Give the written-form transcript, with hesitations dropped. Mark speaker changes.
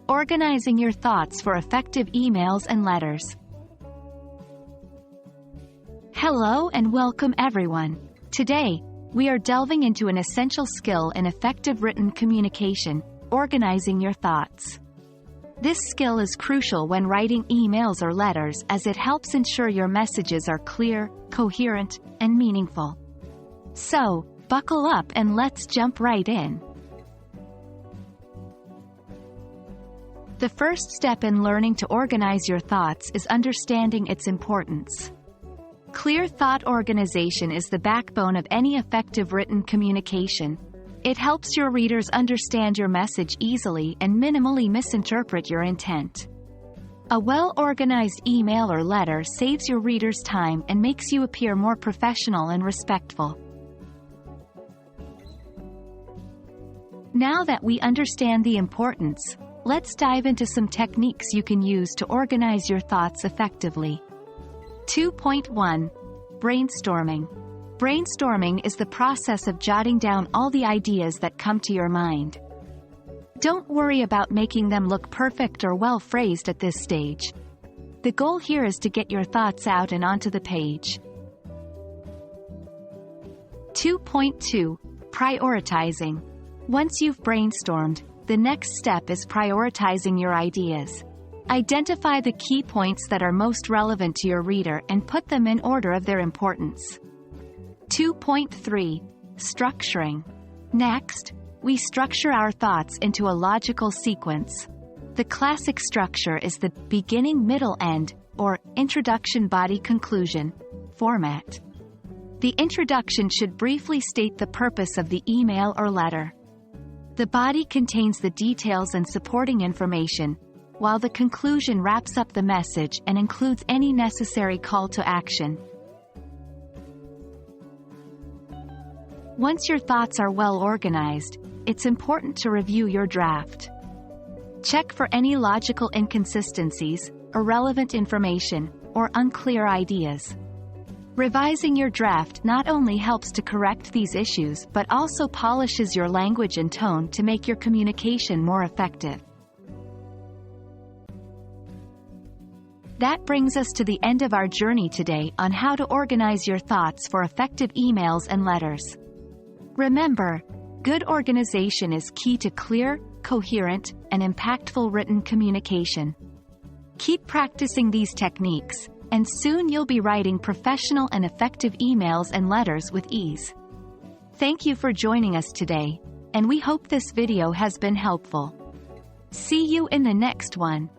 Speaker 1: Organizing your thoughts for effective emails and letters. Hello and welcome everyone. Today, we are delving into an essential skill in effective written communication, organizing your thoughts. This skill is crucial when writing emails or letters as it helps ensure your messages are clear, coherent, and meaningful. So, buckle up and let's jump right in. The first step in learning to organize your thoughts is understanding its importance. Clear thought organization is the backbone of any effective written communication. It helps your readers understand your message easily and minimally misinterpret your intent. A well-organized email or letter saves your readers time and makes you appear more professional and respectful. Now that we understand the importance, let's dive into some techniques you can use to organize your thoughts effectively. 2.1. Brainstorming. Brainstorming is the process of jotting down all the ideas that come to your mind. Don't worry about making them look perfect or well phrased at this stage. The goal here is to get your thoughts out and onto the page. 2.2. Prioritizing. Once you've brainstormed, the next step is prioritizing your ideas. Identify the key points that are most relevant to your reader and put them in order of their importance. 2.3. Structuring. Next, we structure our thoughts into a logical sequence. The classic structure is the beginning, middle, end, or introduction, body, conclusion format. The introduction should briefly state the purpose of the email or letter. The body contains the details and supporting information, while the conclusion wraps up the message and includes any necessary call to action. Once your thoughts are well organized, it's important to review your draft. Check for any logical inconsistencies, irrelevant information, or unclear ideas. Revising your draft not only helps to correct these issues but also polishes your language and tone to make your communication more effective. That brings us to the end of our journey today on how to organize your thoughts for effective emails and letters. Remember, good organization is key to clear, coherent, and impactful written communication. Keep practicing these techniques, and soon you'll be writing professional and effective emails and letters with ease. Thank you for joining us today, and we hope this video has been helpful. See you in the next one.